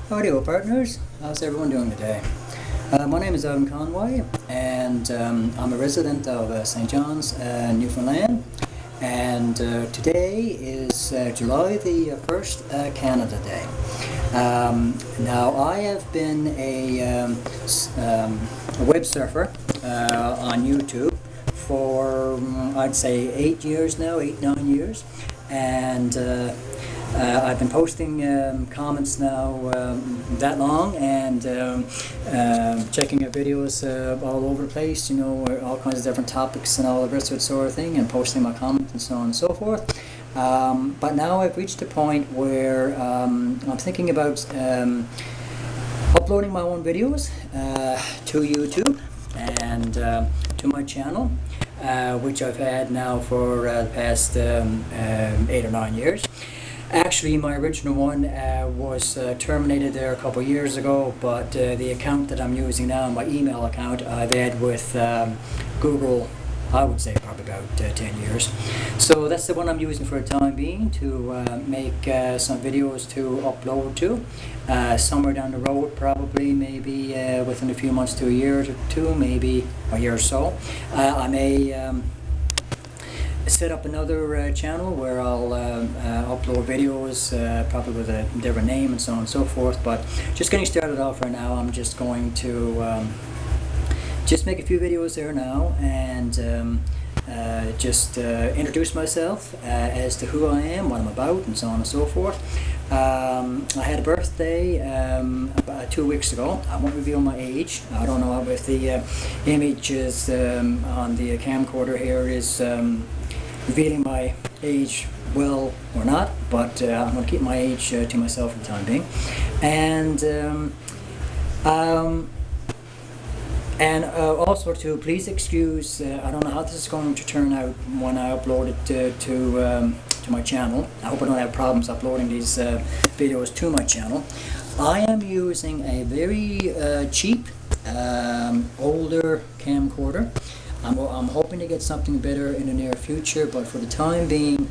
Howdy, partners. How's everyone doing today? My name is Evan Conway, and I'm a resident of St. John's, Newfoundland. And today is July the 1st, Canada Day. Now, I have been a web surfer on YouTube for, I'd say, 8 years now, 9 years. And I've been posting comments now that long, and checking out videos all over the place, you know, all kinds of different topics and all the rest of that sort of thing, and posting my comments and so on and so forth. But now I've reached a point where I'm thinking about uploading my own videos to YouTube and to my channel, which I've had now for the past 8 or 9 years. Actually, my original one was terminated there a couple of years ago, but the account that I'm using now, my email account, I've had with Google, I would say probably about 10 years. So that's the one I'm using for the time being to make some videos to upload to. Somewhere down the road, probably maybe within a few months to a year or two, maybe a year or so, I may set up another channel where I'll upload videos, probably with a different name and so on and so forth. But just getting started off right now, I'm just going to just make a few videos there now, and just introduce myself as to who I am, what I'm about, and so on and so forth. I had a birthday about 2 weeks ago. I won't reveal my age. I don't know if the images on the camcorder here is revealing my age well or not, but I'm going to keep my age to myself for the time being. And also to please excuse, I don't know how this is going to turn out when I upload it to my channel. I hope I don't have problems uploading these videos to my channel. I am using a very cheap, older camcorder. I'm hoping to get something better in the near future, but for the time being,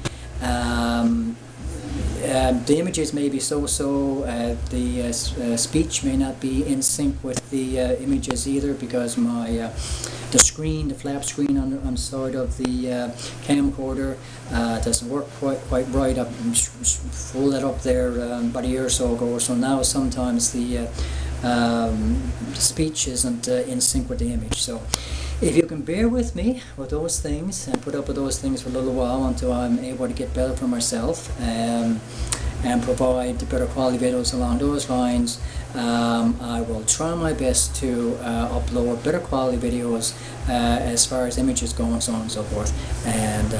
the images may be so-so, the speech may not be in sync with the images either, because my the screen, the flap screen on the side of the camcorder doesn't work quite right. I pulled that up there about a year or so ago, so now sometimes the speech isn't in sync with the image. So if you can bear with me with those things and put up with those things for a little while until I'm able to get better for myself and provide better quality videos along those lines, I will try my best to upload better quality videos as far as images go and so on and so forth, and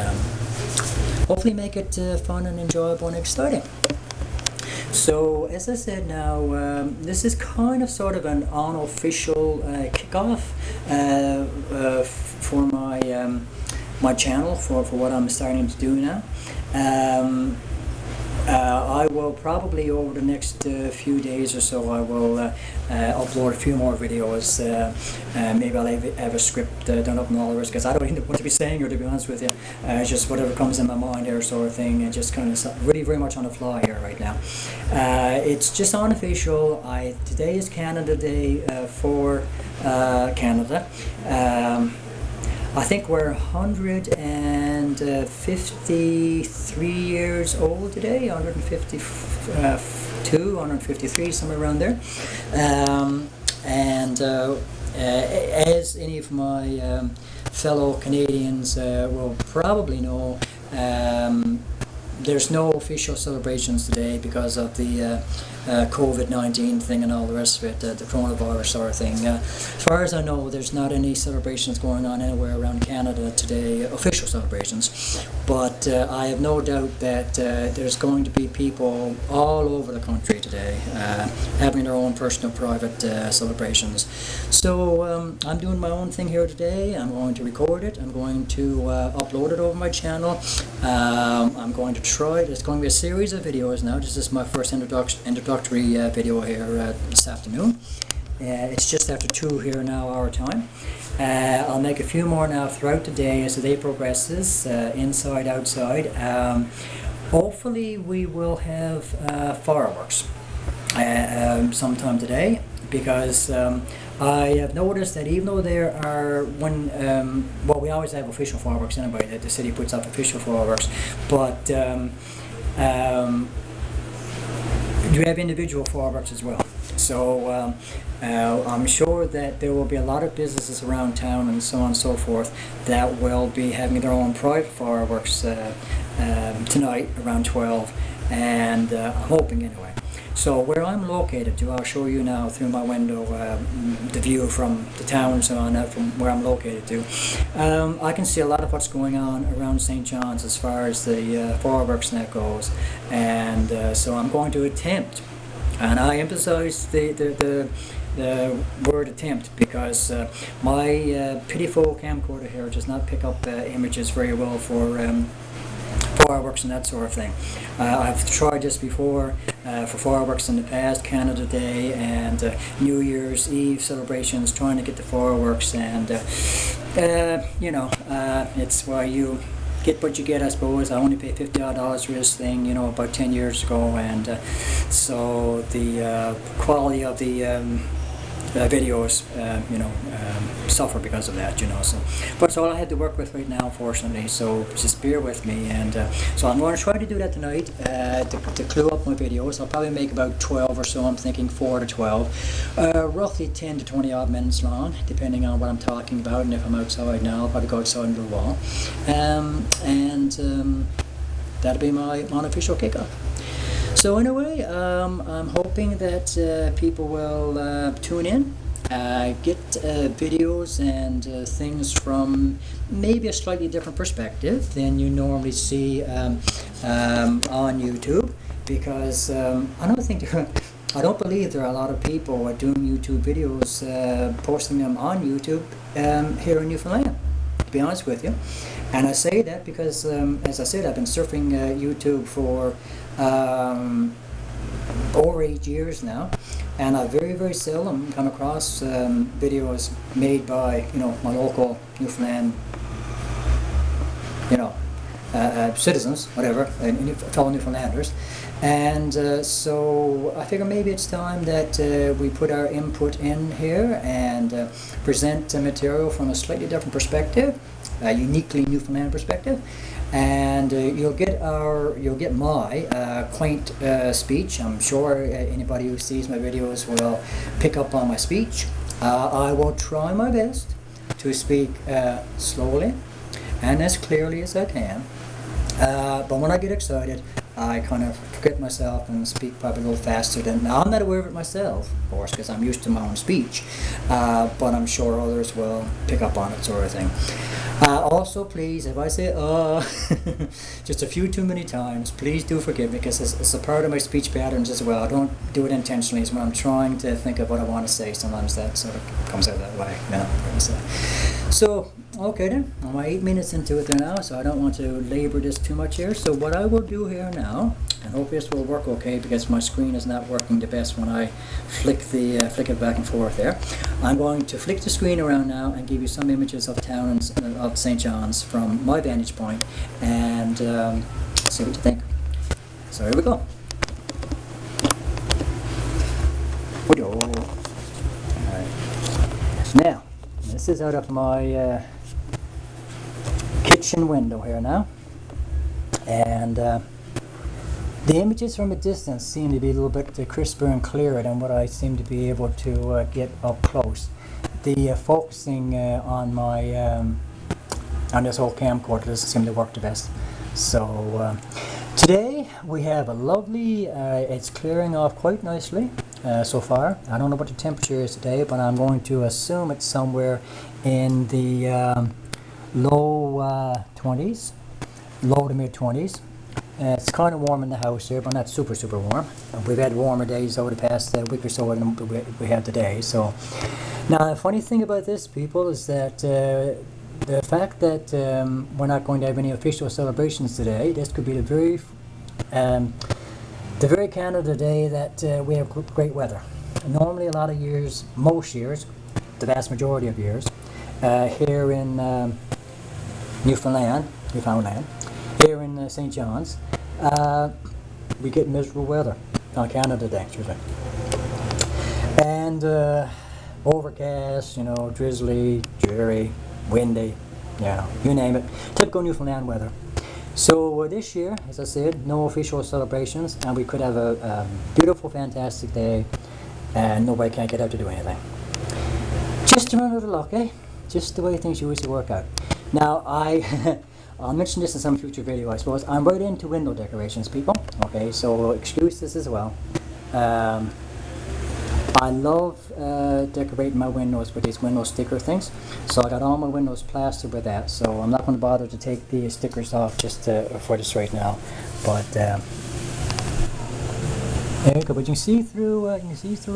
hopefully make it fun and enjoyable and exciting. So, as I said now, this is kind of sort of an unofficial kickoff for my channel, for what I'm starting to do now. I will probably, over the next few days or so, I will upload a few more videos. Maybe I'll have a script done up and all the rest, because I don't even know what to be saying here, to be honest with you. Just whatever comes in my mind there, sort of thing, and just kind of really very much on the fly here right now. It's just unofficial. Today is Canada Day for Canada. I think we're 153 years old today, 152, 153, somewhere around there. As any of my fellow Canadians will probably know, there's no official celebrations today because of the COVID-19 thing and all the rest of it, the coronavirus sort of thing. As far as I know, there's not any celebrations going on anywhere around Canada today, official celebrations. But I have no doubt that there's going to be people all over the country today having their own personal, private celebrations. So I'm doing my own thing here today. I'm going to record it. I'm going to upload it over my channel. I'm going to try it. It's going to be a series of videos now. This is my first introductory video here this afternoon. It's just after 2 here now, our time. I'll make a few more now throughout the day as the day progresses, inside, outside. Hopefully we will have fireworks. sometime today, because I have noticed that even though there are well, we always have official fireworks anyway, that the city puts up official fireworks, but you have individual fireworks as well. So I'm sure that there will be a lot of businesses around town and so on and so forth that will be having their own private fireworks tonight around 12, and I'm hoping anyway. So where I'm located to, I'll show you now through my window the view from the town and so on, from where I'm located to. I can see a lot of what's going on around St. John's as far as the fireworks net goes, and so I'm going to attempt, and I emphasize the word attempt, because my pitiful camcorder here does not pick up images very well for fireworks and that sort of thing. I've tried this before for fireworks in the past, Canada Day and New Year's Eve celebrations, trying to get the fireworks, and you know, it's why you get what you get, I suppose. I only paid $50 for this thing, you know, about 10 years ago, and so the quality of the videos, you know, suffer because of that, you know. So, but it's all I had to work with right now, unfortunately. So just bear with me, and so I'm going to try to do that tonight to clue up my videos. I'll probably make about 12 or so. I'm thinking 4 to 12, roughly 10 to 20 odd minutes long, depending on what I'm talking about. And if I'm outside now, I'll probably go outside into the wall, and that'll be my unofficial kickoff. So anyway, I'm hoping that people will tune in, get videos and things from maybe a slightly different perspective than you normally see on YouTube, because I don't believe there are a lot of people doing YouTube videos, posting them on YouTube here in Newfoundland, to be honest with you. And I say that because, as I said, I've been surfing YouTube for over 8 years now, and I very, very seldom come across videos made by, you know, my local Newfoundland, you know, citizens, whatever, fellow Newfoundlanders. And so I figure maybe it's time that we put our input in here and present material from a slightly different perspective, a uniquely Newfoundland perspective. And you'll get my quaint speech. I'm sure anybody who sees my videos will pick up on my speech. I will try my best to speak slowly and as clearly as I can. But when I get excited, I kind of forget myself and speak probably a little faster than. Now, I'm not aware of it myself, of course, because I'm used to my own speech, but I'm sure others will pick up on it, sort of thing. Also, please, if I say just a few too many times, please do forgive me, because it's a part of my speech patterns as well. I don't do it intentionally. It's when I'm trying to think of what I want to say, sometimes that sort of comes out that way. You know, so, okay then, I'm 8 minutes into it there now, so I don't want to labor this too much here. So what I will do here now, and hope this will work okay, because my screen is not working the best when I flick it back and forth there. I'm going to flick the screen around now and give you some images of town and of St. John's from my vantage point, and see what you think. So here we go. Alright. Now, this is out of my kitchen window here now, and the images from a distance seem to be a little bit crisper and clearer than what I seem to be able to get up close. The focusing on my on this whole camcorder doesn't seem to work the best. So today we have a lovely, it's clearing off quite nicely so far. I don't know what the temperature is today, but I'm going to assume it's somewhere in the low 20s, low to mid 20s. It's kind of warm in the house here, but not super warm. We've had warmer days over the past week or so than we have today. So now the funny thing about this, people, is that the fact that we're not going to have any official celebrations today, this could be the very Canada Day that we have great weather. Normally a lot of years, most years, the vast majority of years, here in Newfoundland, here in St. John's, we get miserable weather. Canada Day, excuse me. And overcast, you know, drizzly, dreary, windy, yeah, you name it. Typical Newfoundland weather. So this year, as I said, no official celebrations, and we could have a beautiful, fantastic day, and nobody can't get out to do anything. Just to run out of luck, eh? Just the way things usually work out. Now, I'll mention this in some future video, I suppose. I'm right into window decorations, people. Okay, so excuse this as well. I love decorating my windows with these window sticker things. So I got all my windows plastered with that. So I'm not going to bother to take the stickers off just for this right now. But there you go. But you can see through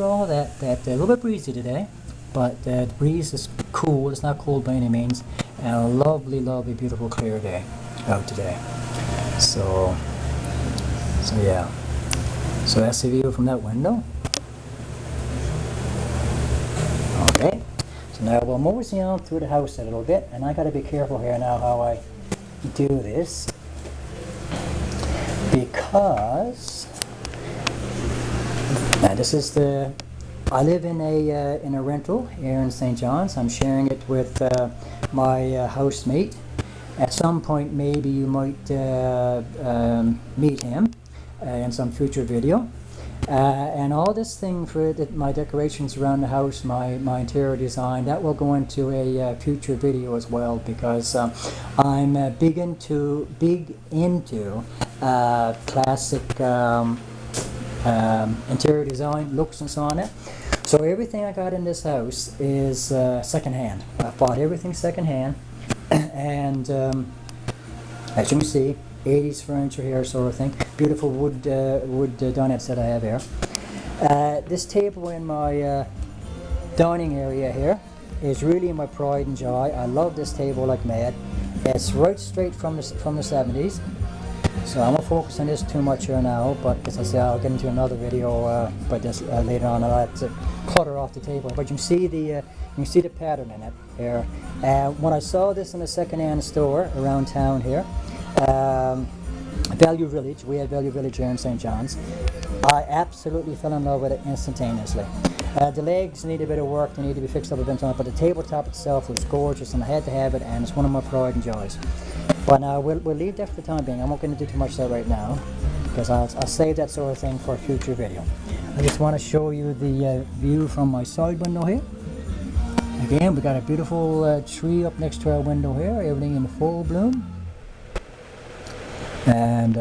all that. A little bit breezy today, but the breeze is cool. It's not cold by any means, and a lovely, lovely, beautiful, clear day out today. So yeah. So that's the view from that window. Okay, so now we'll mosey on through the house a little bit, and I got to be careful here now how I do this, because now this is I live in a rental here in St. John's. I'm sharing it with my housemate. At some point, maybe you might meet him in some future video. And all this thing for my decorations around the house, my interior design, that will go into a future video as well, because I'm big into classic interior design, looks and so on. So everything I got in this house is secondhand. I bought everything secondhand, and as you can see, 80s furniture here, sort of thing. Beautiful wood dinette set I have here. This table in my dining area here is really my pride and joy. I love this table like mad. It's right straight from the 70s. So I won't focus on this too much here now, but as I say, I'll get into another video about this later on. I'll have to clutter off the table. But you can see the pattern in it here. When I saw this in a second-hand store around town here, Value Village, we had Value Village here in St. John's, I absolutely fell in love with it instantaneously. The legs need a bit of work, they need to be fixed up a bit, but the tabletop itself was gorgeous, and I had to have it, and it's one of my pride and joys. But now we'll leave that for the time being. I'm not going to do too much of that right now, because I'll save that sort of thing for a future video. I just want to show you the view from my side window here. Again, we got a beautiful tree up next to our window here, everything in full bloom. And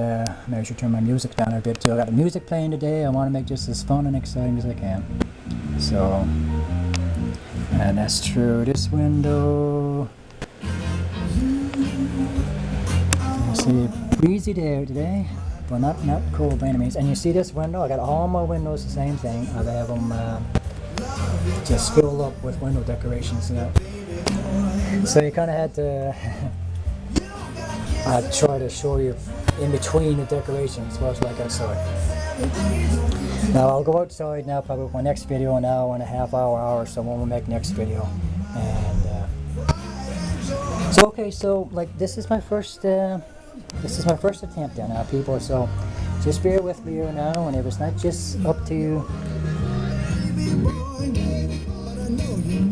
maybe I should turn my music down a bit too. I got the music playing today. I want to make this as fun and exciting as I can. So, and that's through this window. You see, breezy day today, but not cold by any means. And you see this window? I got all my windows the same thing. I have them just filled up with window decorations. So you kind of had to. I try to show you in between the decorations what it's like outside. Now I'll go outside now, probably with my next video, an hour and a half, hour or so when we make next video. And so okay, so like this is my first attempt now, people. So just bear with me here now, and if it's not just up to you,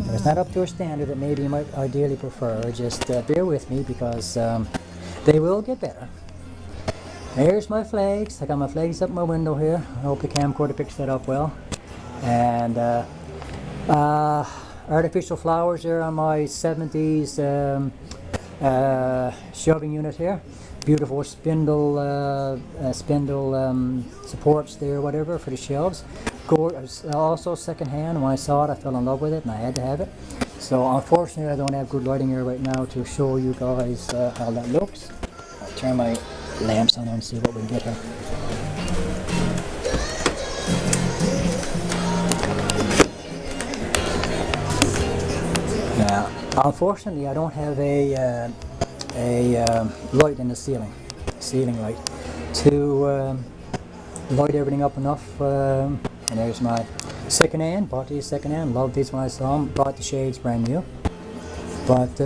if it's not up to a standard that maybe you might ideally prefer, just bear with me, because they will get better. Here's my flags. I got my flags up my window here. I hope the camcorder picks that up well. And artificial flowers there on my 70s shelving unit here. Beautiful spindle supports there, whatever, for the shelves. Also secondhand. When I saw it, I fell in love with it, and I had to have it. So unfortunately, I don't have good lighting here right now to show you guys how that looks. I'll turn my lamps on and see what we can get here. Now, unfortunately, I don't have a light in the ceiling light, to light everything up enough. And there's my second-hand. Bought these second-hand. Loved these when I saw them. Bought the shades brand new. But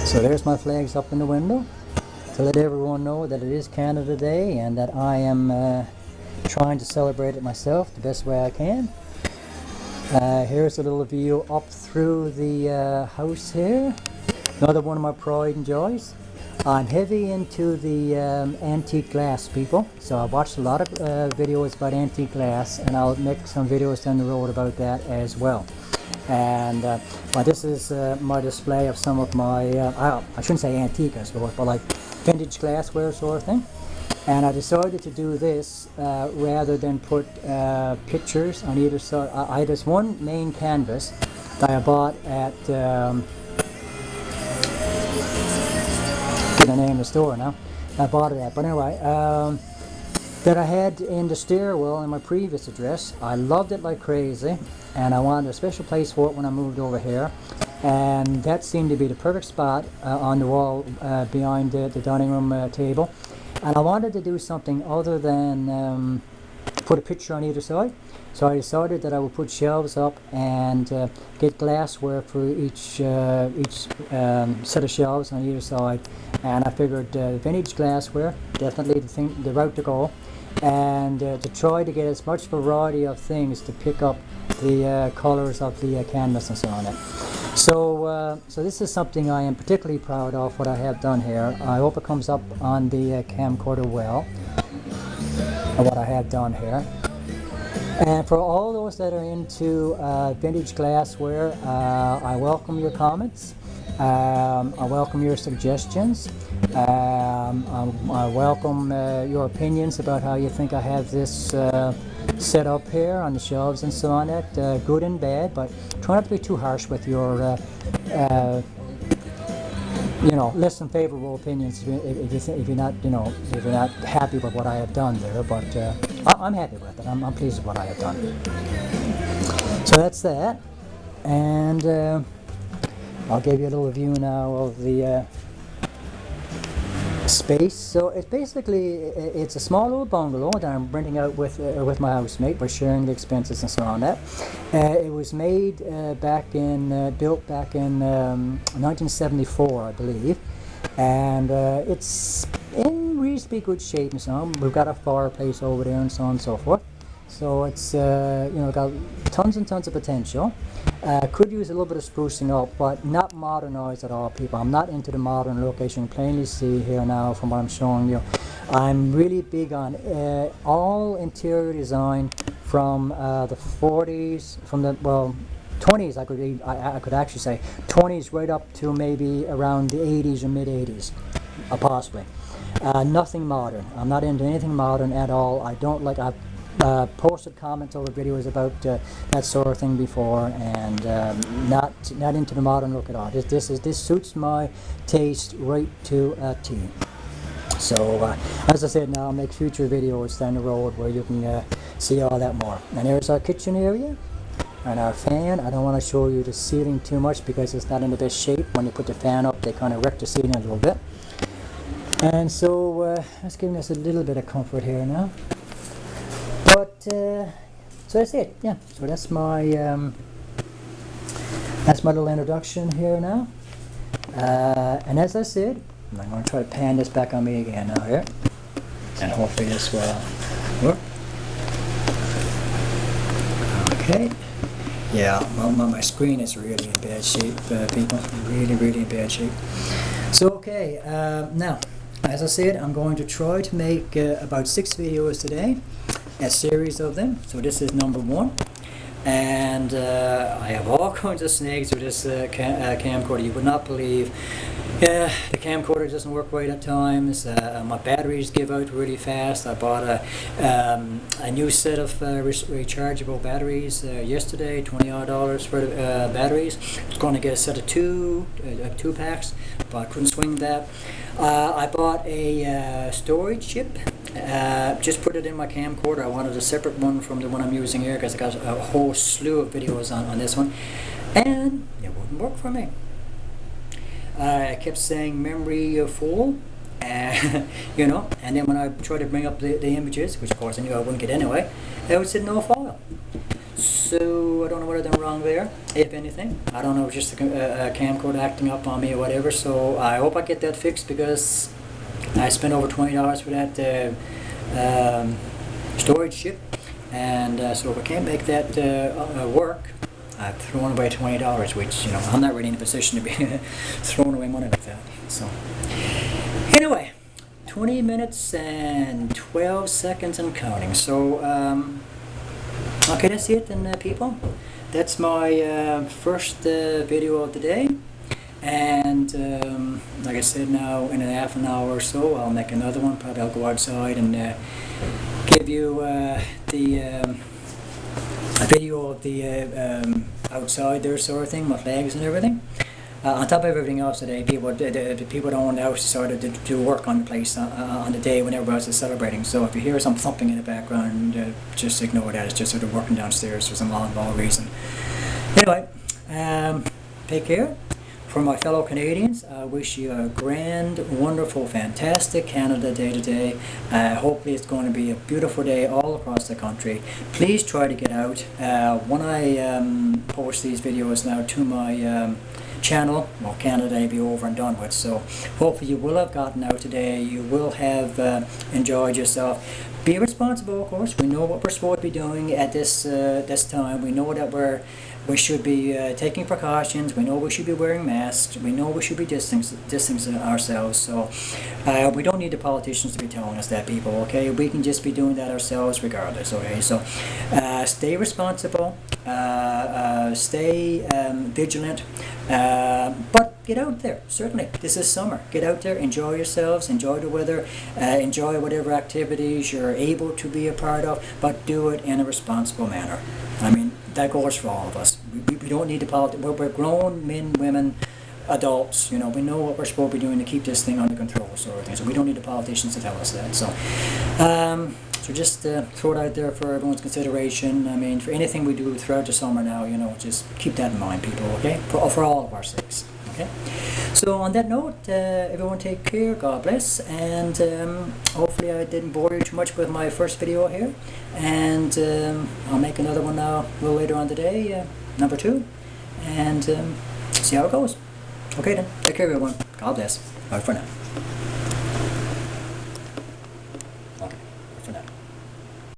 so there's my flags up in the window, to let everyone know that it is Canada Day and that I am trying to celebrate it myself the best way I can. Here's a little view up through the house here. Another one of my pride and joys. I'm heavy into the antique glass, people, so I've watched a lot of videos about antique glass, and I'll make some videos down the road about that as well. And well, this is my display of some of my, I shouldn't say antique, I suppose, but like vintage glassware sort of thing. And I decided to do this rather than put pictures on either side. I had this one main canvas that I bought at the name of the store now. I bought it at, but anyway, that I had in the stairwell in my previous address. I loved it like crazy, and I wanted a special place for it when I moved over here, and that seemed to be the perfect spot on the wall behind the dining room table. And I wanted to do something other than put a picture on either side, so I decided that I would put shelves up and get glassware for each set of shelves on either side. And I figured vintage glassware, definitely the route to go, and to try to get as much variety of things to pick up the colors of the canvas and so on. So this is something I am particularly proud of, what I have done here. I hope it comes up on the camcorder well, what I have done here. And for all those that are into vintage glassware, I welcome your comments. I welcome your suggestions. I welcome your opinions about how you think I have this set up here on the shelves and so on. Good and bad, but try not to be too harsh with your less than favorable opinions if you're not if you're not happy with what I have done there. But I'm happy with it. I'm pleased with what I have done. So that's that, and I'll give you a little view now of the space. So it's basically it's a small little bungalow that I'm renting out with my housemate. We're sharing the expenses and so on. It was made built back in 1974, I believe, and it's in reasonably good shape and so on. We've got a fireplace over there and so on and so forth. So it's got tons and tons of potential. Could use a little bit of sprucing up, but not modernized at all, people. I'm not into the modern look, as you can plainly see here now from what I'm showing you. I'm really big on all interior design from the 40s, from the 20s. I could actually say 20s right up to maybe around the 80s or mid 80s, possibly. Nothing modern. I'm not into anything modern at all. I don't like. I've posted comments over videos about that sort of thing before, and not into the modern look at all. This suits my taste right to a T. So as I said, now I'll make future videos down the road where you can see all that more. And there's our kitchen area and our fan. I don't want to show you the ceiling too much because it's not in the best shape. When you put the fan up, they kind of wreck the ceiling a little bit. And so that's giving us a little bit of comfort here now. But so that's it. Yeah. So that's my little introduction here now. And as I said, I'm going to try to pan this back on me again now here, and hopefully this will work. Okay. Yeah, my screen is really in bad shape, people. Really in bad shape. So okay, now, as I said, I'm going to try to make about 6 videos today, a series of them. So this is number 1. And I have all kinds of snags with this camcorder. You would not believe. The camcorder doesn't work right at times. My batteries give out really fast. I bought a new set of rechargeable batteries yesterday, $20 for the batteries. I was going to get a set of two packs, but I couldn't swing that. I bought a storage chip. Just put it in my camcorder. I wanted a separate one from the one I'm using here because I got a whole slew of videos on this one, and it wouldn't work for me. I kept saying memory full, you know, and then when I tried to bring up the images, which of course I knew I wouldn't get anyway, it would say no file. So I don't know what I've done wrong there, if anything. I don't know, just a camcorder acting up on me or whatever. So I hope I get that fixed, because I spent over $20 for that storage chip, and so if I can't make that work, I've thrown away $20, which, you know, I'm not really in a position to be throwing away money like that. So anyway, 20 minutes and 12 seconds and counting. So okay, that's it then, people. That's my first video of the day. And like I said, now in a half an hour or so I'll make another one. Probably I'll go outside and give you the a video of the outside there sort of thing, my flags and everything. On top of everything else today, the people don't know decided to do work on the place on the day when everybody else is celebrating. So if you hear some thumping in the background, just ignore that. It's just sort of working downstairs for some oddball reason. Anyway, take care. For my fellow Canadians, I wish you a grand, wonderful, fantastic Canada Day today. Hopefully it's going to be a beautiful day all across the country. Please try to get out. When I post these videos now to my channel, well, Canada Day will be over and done with, so hopefully you will have gotten out today. You will have enjoyed yourself. Be responsible, of course. We know what we're supposed to be doing at this time. We know that we should be taking precautions. We know we should be wearing masks. We know we should be distancing ourselves. So we don't need the politicians to be telling us that, people, okay? We can just be doing that ourselves regardless, okay? So stay responsible, stay vigilant, but get out there. Certainly, this is summer. Get out there, enjoy yourselves, enjoy the weather, enjoy whatever activities you're able to be a part of, but do it in a responsible manner. I mean, that goes for all of us. We don't need to politics. We're grown men, women, adults. You know, we know what we're supposed to be doing to keep this thing under control, sort of thing. So we don't need the politicians to tell us that. So, so just throw it out there for everyone's consideration. I mean, for anything we do throughout the summer now, you know, just keep that in mind, people. Okay, for all of our sakes. Okay. So on that note, everyone take care. God bless, and hopefully I didn't bore you too much with my first video here. And I'll make another one now a little later on today, number 2, and see how it goes. Okay then, take care everyone. God bless. Bye for now.